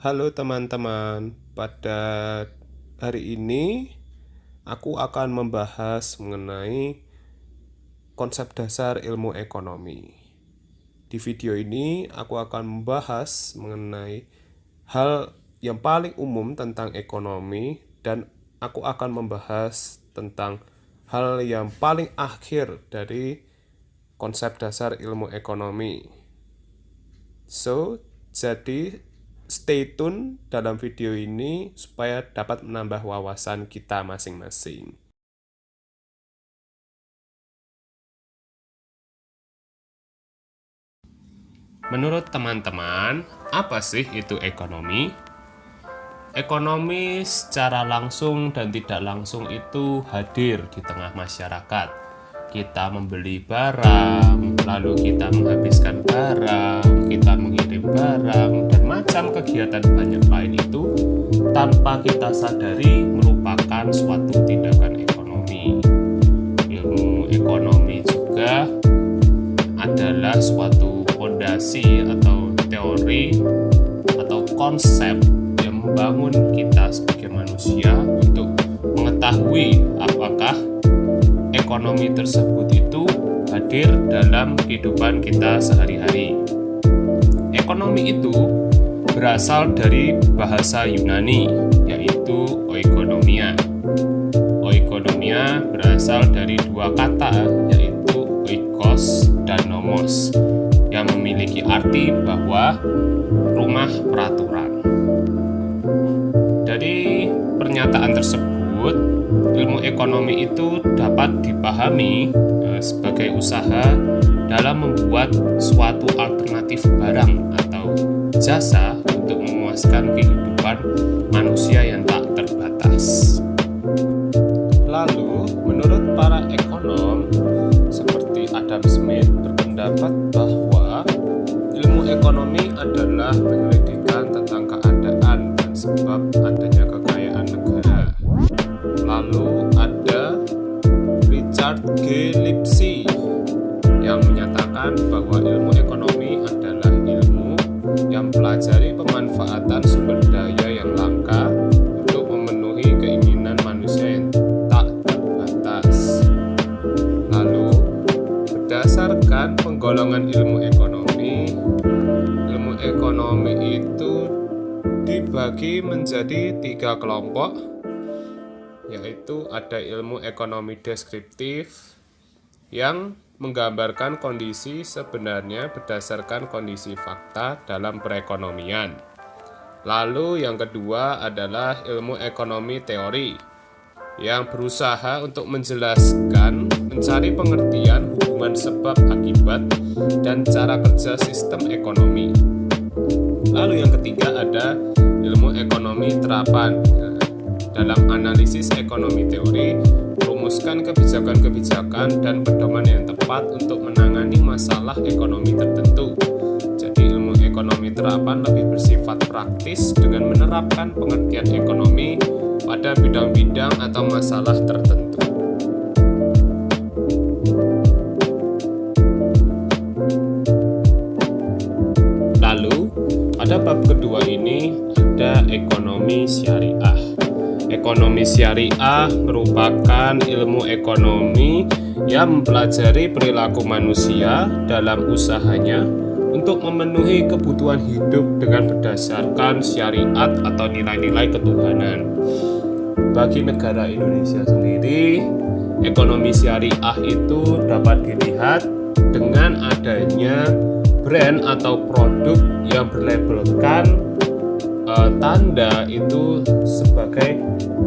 Halo teman-teman, pada hari ini aku akan membahas mengenai konsep dasar ilmu ekonomi. Di video ini aku akan membahas mengenai hal yang paling umum tentang ekonomi dan aku akan membahas tentang hal yang paling akhir dari konsep dasar ilmu ekonomi. Jadi stay tune dalam video ini supaya dapat menambah wawasan kita masing-masing. Menurut teman-teman, apa sih itu ekonomi? Ekonomi secara langsung dan tidak langsung itu hadir di tengah masyarakat. Kita membeli barang, lalu kita menghabiskan barang, kita mengirim barang, dan macam kegiatan banyak lain itu tanpa kita sadari merupakan suatu tindakan ekonomi. Ilmu ekonomi juga adalah suatu fondasi atau teori atau konsep yang membangun kita sebagai manusia untuk mengetahui apakah ekonomi tersebut itu hadir dalam kehidupan kita sehari-hari. Ekonomi itu berasal dari bahasa Yunani, yaitu oikonomia. Oikonomia berasal dari dua kata, yaitu oikos dan nomos, yang memiliki arti bahwa rumah peraturan. Dari pernyataan tersebut, ilmu ekonomi itu dapat dipahami sebagai usaha dalam membuat suatu alternatif barang atau jasa untuk memuaskan kehidupan manusia yang tak terbatas. Lalu, menurut para ekonom seperti Adam Smith berpendapat bahwa ilmu ekonomi adalah penyelidikan tentang keadaan dan sebab adanya kekayaan negara. Lalu ada Richard G. Lipsy yang menyatakan bahwa ilmu ekonomi adalah ilmu yang mempelajari pemanfaatan sumber daya yang langka untuk memenuhi keinginan manusia yang tak terbatas. Lalu, berdasarkan penggolongan ilmu ekonomi itu dibagi menjadi 3 kelompok, yaitu ada ilmu ekonomi deskriptif yang menggambarkan kondisi sebenarnya berdasarkan kondisi fakta dalam perekonomian. Lalu yang kedua adalah ilmu ekonomi teori yang berusaha untuk menjelaskan, mencari pengertian hubungan sebab akibat dan cara kerja sistem ekonomi. Lalu yang ketiga ada ilmu ekonomi terapan. Dalam analisis ekonomi teori, merumuskan kebijakan-kebijakan dan pedoman yang tepat untuk menangani masalah ekonomi tertentu. Jadi ilmu ekonomi terapan lebih bersifat praktis dengan menerapkan pengertian ekonomi pada bidang-bidang atau masalah tertentu. Lalu, pada bab kedua ini ada ekonomi syariah. Ekonomi syariah merupakan ilmu ekonomi yang mempelajari perilaku manusia dalam usahanya untuk memenuhi kebutuhan hidup dengan berdasarkan syariat atau nilai-nilai ketuhanan. Bagi negara Indonesia sendiri, ekonomi syariah itu dapat dilihat dengan adanya brand atau produk yang berlabelkan tanda itu sebagai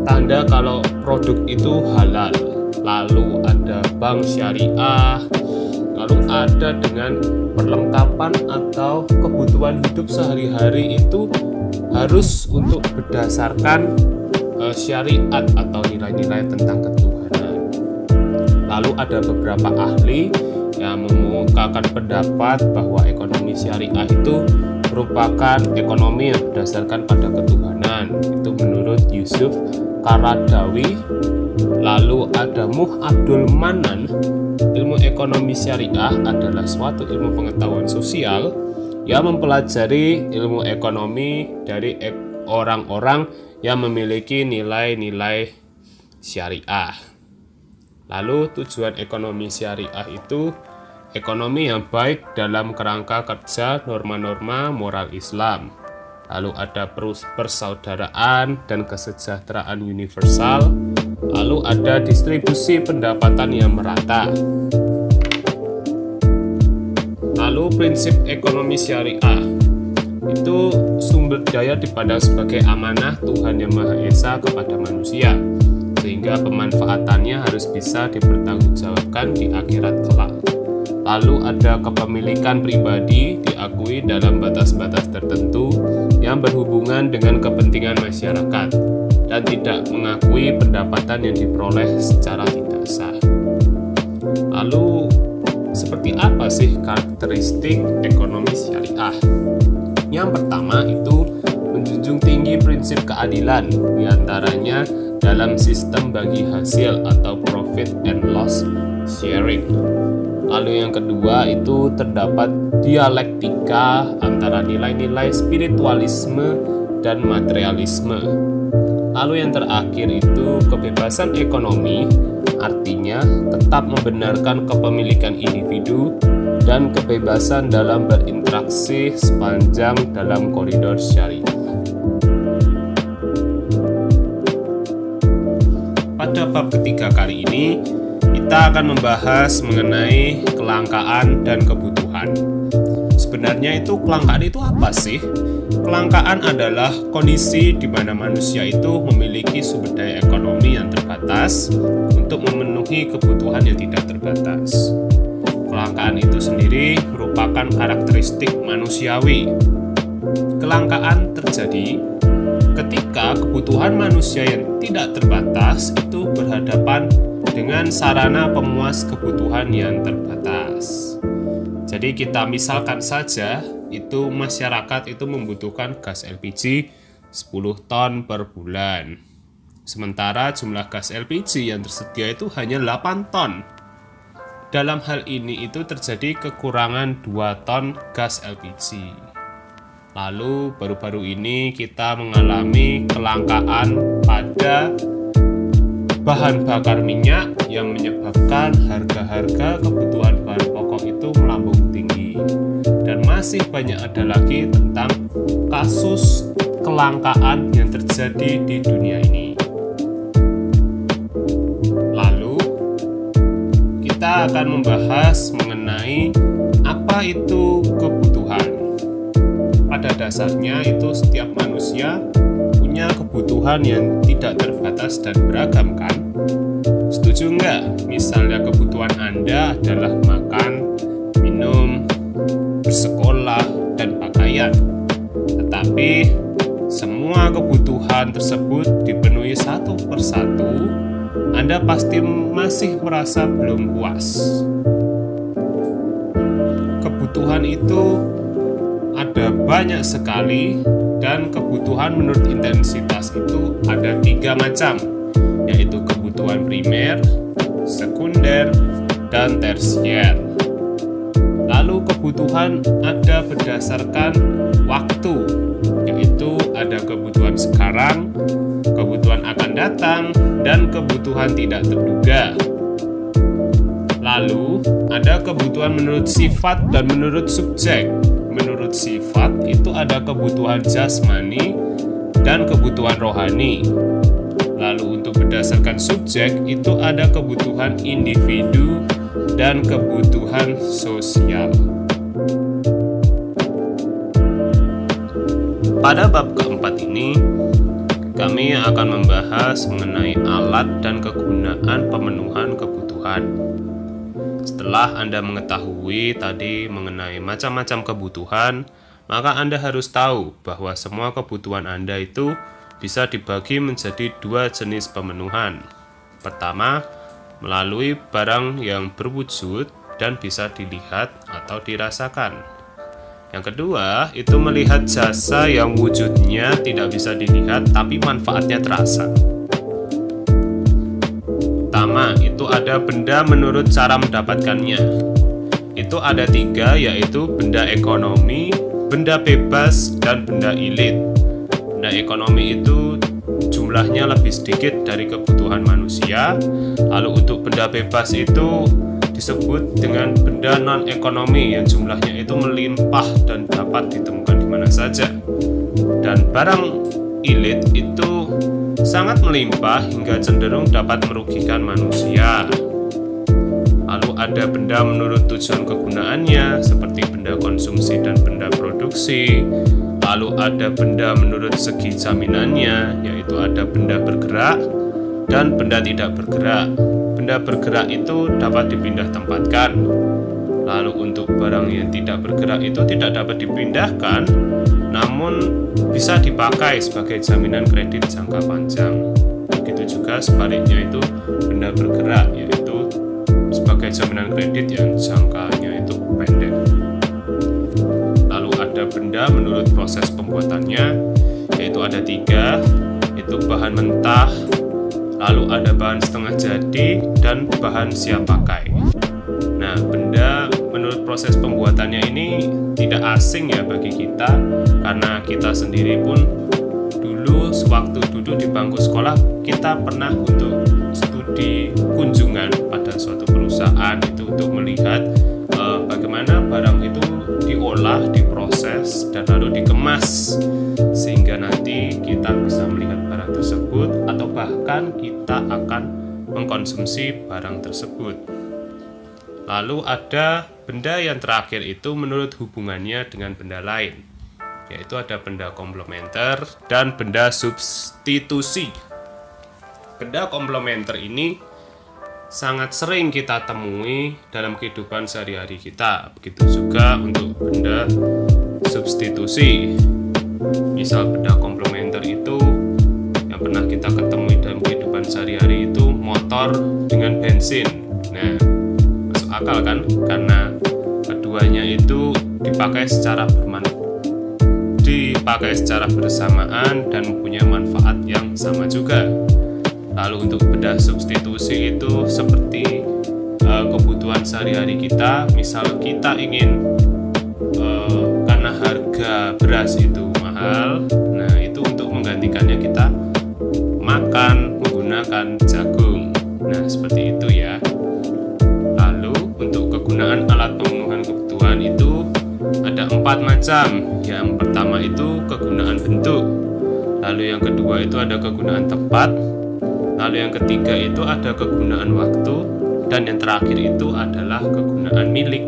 tanda kalau produk itu halal. Lalu ada bank syariah, lalu ada dengan perlengkapan atau kebutuhan hidup sehari-hari itu harus untuk berdasarkan syariat atau nilai-nilai tentang ketuhanan. Lalu ada beberapa ahli yang mengemukakan pendapat bahwa ekonomi syariah itu merupakan ekonomi yang berdasarkan pada ketuhanan. Itu menurut Yusuf Qaradawi. Lalu ada Muh Abdul Manan. Ilmu ekonomi syariah adalah suatu ilmu pengetahuan sosial yang mempelajari ilmu ekonomi dari orang-orang yang memiliki nilai-nilai syariah. Lalu tujuan ekonomi syariah itu ekonomi yang baik dalam kerangka kerja norma-norma moral Islam. Lalu ada persaudaraan dan kesejahteraan universal. Lalu ada distribusi pendapatan yang merata. Lalu prinsip ekonomi syariah itu sumber daya dipandang sebagai amanah Tuhan Yang Maha Esa kepada manusia, sehingga pemanfaatannya harus bisa dipertanggungjawabkan di akhirat kelak. Lalu ada kepemilikan pribadi diakui dalam batas-batas tertentu yang berhubungan dengan kepentingan masyarakat dan tidak mengakui pendapatan yang diperoleh secara tidak sah. Lalu seperti apa sih karakteristik ekonomi syariah? Yang pertama itu menjunjung tinggi prinsip keadilan, diantaranya dalam sistem bagi hasil atau profit and loss sharing. Lalu yang kedua itu terdapat dialektika antara nilai-nilai spiritualisme dan materialisme. Lalu yang terakhir itu kebebasan ekonomi, artinya tetap membenarkan kepemilikan individu dan kebebasan dalam berinteraksi sepanjang dalam koridor syariah. Pada bab ketiga kali ini, kita akan membahas mengenai kelangkaan dan kebutuhan. Sebenarnya itu kelangkaan itu apa sih? Kelangkaan adalah kondisi di mana manusia itu memiliki sumber daya ekonomi yang terbatas untuk memenuhi kebutuhan yang tidak terbatas. Kelangkaan itu sendiri merupakan karakteristik manusiawi. Kelangkaan terjadi ketika kebutuhan manusia yang tidak terbatas itu berhadapan dengan sarana pemuas kebutuhan yang terbatas. Jadi kita misalkan saja itu masyarakat itu membutuhkan gas LPG 10 ton per bulan. Sementara jumlah gas LPG yang tersedia itu hanya 8 ton. Dalam hal ini itu terjadi kekurangan 2 ton gas LPG. Lalu baru-baru ini kita mengalami kelangkaan pada bahan bakar minyak yang menyebabkan harga-harga kebutuhan bahan pokok itu melambung tinggi. Dan masih banyak ada lagi tentang kasus kelangkaan yang terjadi di dunia ini. Lalu kita akan membahas mengenai apa itu kebutuhan. Pada dasarnya itu setiap manusia punya kebutuhan yang tidak terbatas dan beragam kan? Setuju nggak? Misalnya kebutuhan Anda adalah makan, minum, bersekolah, dan pakaian. Tetapi semua kebutuhan tersebut dipenuhi satu persatu, Anda pasti masih merasa belum puas. Kebutuhan itu ada banyak sekali, dan kebutuhan menurut intensitas itu ada 3 macam, yaitu kebutuhan primer, sekunder, dan tersier. Lalu kebutuhan ada berdasarkan waktu, yaitu ada kebutuhan sekarang, kebutuhan akan datang, dan kebutuhan tidak terduga. Lalu ada kebutuhan menurut sifat dan menurut subjek. Menurut sifat itu ada kebutuhan jasmani dan kebutuhan rohani. Lalu untuk berdasarkan subjek itu ada kebutuhan individu dan kebutuhan sosial. Pada bab keempat ini, kami akan membahas mengenai alat dan kegunaan pemenuhan kebutuhan. Setelah Anda mengetahui tadi mengenai macam-macam kebutuhan, maka Anda harus tahu bahwa semua kebutuhan Anda itu bisa dibagi menjadi 2 jenis pemenuhan. Pertama, melalui barang yang berwujud dan bisa dilihat atau dirasakan. Yang kedua, itu melihat jasa yang wujudnya tidak bisa dilihat tapi manfaatnya terasa. Pertama, itu ada benda menurut cara mendapatkannya. Itu ada 3, yaitu benda ekonomi, benda bebas dan benda ilit. Benda ekonomi itu jumlahnya lebih sedikit dari kebutuhan manusia. Lalu untuk benda bebas itu disebut dengan benda non-ekonomi yang jumlahnya itu melimpah dan dapat ditemukan di mana saja. Dan barang ilit itu sangat melimpah hingga cenderung dapat merugikan manusia. Lalu ada benda menurut tujuan kegunaannya seperti benda konsumsi dan benda produksi. Lalu ada benda menurut segi jaminannya, yaitu ada benda bergerak dan benda tidak bergerak. Benda bergerak itu dapat dipindah tempatkan. Lalu untuk barang yang tidak bergerak itu tidak dapat dipindahkan, namun bisa dipakai sebagai jaminan kredit jangka panjang. Begitu juga sebaliknya itu benda bergerak, yaitu sebagai jaminan kredit yang jangkanya itu pendek. Lalu ada benda menurut proses pembuatannya, yaitu ada 3, yaitu bahan mentah, lalu ada bahan setengah jadi, dan bahan siap pakai. Nah, benda menurut proses pembuatannya ini tidak asing ya bagi kita, karena kita sendiri pun dulu sewaktu duduk di bangku sekolah kita pernah untuk studi kunjungan pada suatu perusahaan itu untuk melihat bagaimana barang itu diolah, diproses, dan lalu dikemas sehingga nanti kita bisa melihat barang tersebut atau bahkan kita akan mengkonsumsi barang tersebut. Lalu ada benda yang terakhir itu menurut hubungannya dengan benda lain, yaitu ada benda komplementer dan benda substitusi. Benda komplementer ini sangat sering kita temui dalam kehidupan sehari-hari kita. Begitu juga untuk benda substitusi. Misal benda komplementer itu yang pernah kita ketemui dalam kehidupan sehari-hari itu motor dengan bensin. Nah, masuk akal kan? Karena keduanya itu dipakai secara bersamaan dan mempunyai manfaat yang sama juga. Lalu untuk benda substitusi itu seperti kebutuhan sehari-hari kita. Misal kita ingin karena harga beras itu mahal, nah itu untuk menggantikannya kita makan menggunakan jagung. Nah, seperti itu ya. Lalu untuk kegunaan alat pemenuhan kebutuhan itu ada 4 macam. Yang pertama itu kegunaan bentuk. Lalu yang kedua itu ada kegunaan tempat. Lalu yang ketiga itu ada kegunaan waktu, dan yang terakhir itu adalah kegunaan milik.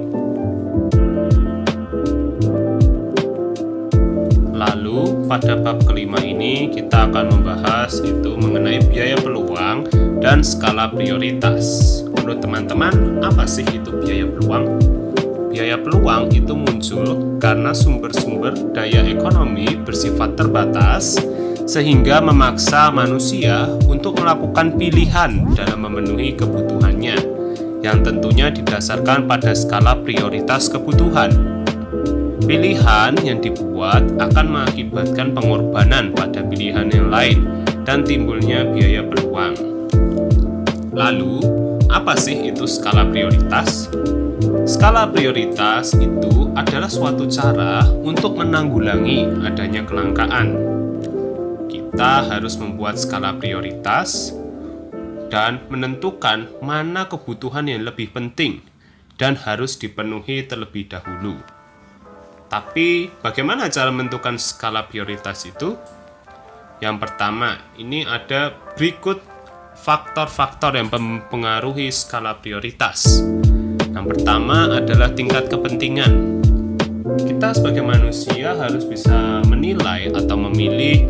Lalu pada bab kelima ini kita akan membahas itu mengenai biaya peluang dan skala prioritas. Menurut teman-teman, apa sih itu biaya peluang? Biaya peluang itu muncul karena sumber-sumber daya ekonomi bersifat terbatas sehingga memaksa manusia untuk melakukan pilihan dalam memenuhi kebutuhannya, yang tentunya didasarkan pada skala prioritas kebutuhan. Pilihan yang dibuat akan mengakibatkan pengorbanan pada pilihan yang lain dan timbulnya biaya peluang. Lalu, apa sih itu skala prioritas? Skala prioritas itu adalah suatu cara untuk menanggulangi adanya kelangkaan. Kita harus membuat skala prioritas dan menentukan mana kebutuhan yang lebih penting dan harus dipenuhi terlebih dahulu. Tapi bagaimana cara menentukan skala prioritas itu? Yang pertama, ini ada berikut faktor-faktor yang mempengaruhi skala prioritas. Yang pertama adalah tingkat kepentingan. Kita sebagai manusia harus bisa menilai atau memilih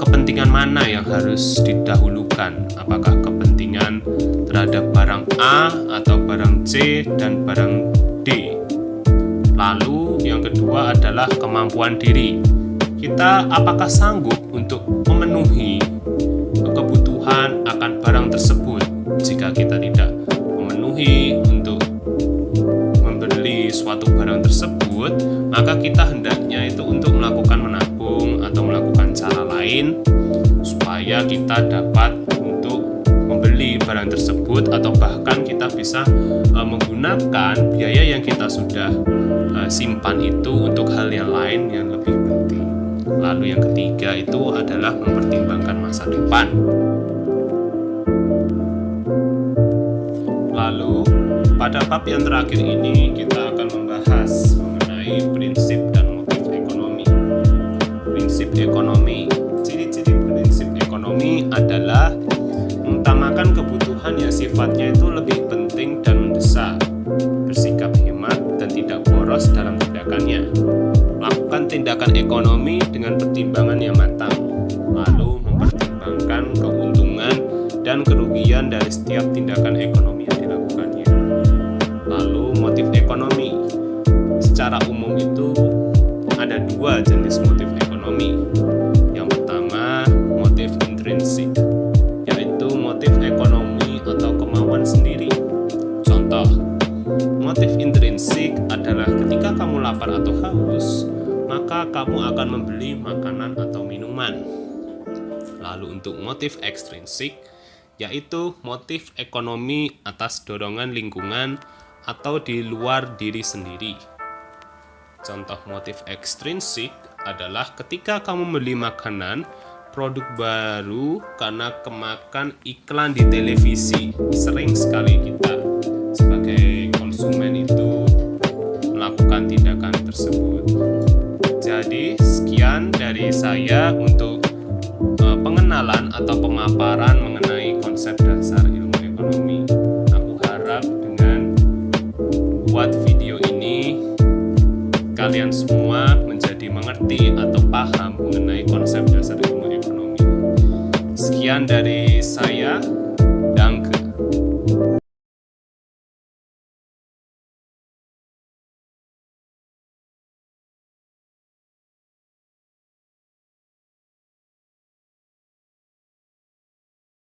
kepentingan mana yang harus didahulukan, apakah kepentingan terhadap barang A atau barang C dan barang D. Lalu yang kedua adalah kemampuan diri. Kita apakah sanggup untuk memenuhi kebutuhan akan barang tersebut. Jika kita tidak memenuhi untuk membeli suatu barang tersebut, maka kita hendaknya itu untuk melakukan menabung atau melakukan cara lain supaya kita dapat untuk membeli barang tersebut, atau bahkan kita bisa menggunakan biaya yang kita sudah simpan itu untuk hal yang lain yang lebih penting. Lalu yang ketiga itu adalah mempertimbangkan masa depan. Lalu pada bab yang terakhir ini kita akan membahas mengenai prinsip dan motif ekonomi. Prinsip ekonomi, ciri-ciri prinsip ekonomi adalah mengutamakan kebutuhan yang sifatnya itu lebih penting dan mendesak, bersikap hemat dan tidak boros dalam tindakannya, melakukan tindakan ekonomi dengan pertimbangan yang matang, lalu mempertimbangkan keuntungan dan kerugian dari setiap tindakan ekonomi yang dilakukannya. Lalu motif ekonomi, secara umum itu ada dua jenis motif ekonomi. Yang pertama, motif intrinsik, yaitu motif ekonomi atau kemauan sendiri. Contoh, motif intrinsik adalah ketika kamu lapar atau haus, maka kamu akan membeli makanan atau minuman. Lalu untuk motif ekstrinsik, yaitu motif ekonomi atas dorongan lingkungan atau di luar diri sendiri. Contoh motif ekstrinsik adalah ketika kamu beli makanan, produk baru karena kemakan iklan di televisi. Sering sekali kita sebagai konsumen itu melakukan tindakan tersebut. Jadi sekian dari saya untuk pengenalan atau pemaparan mengenai konsep dasar ilmu ekonomi. Aku harap dengan buat video ini kalian semua menjadi mengerti atau paham mengenai konsep dasar ilmu ekonomi. Sekian dari saya.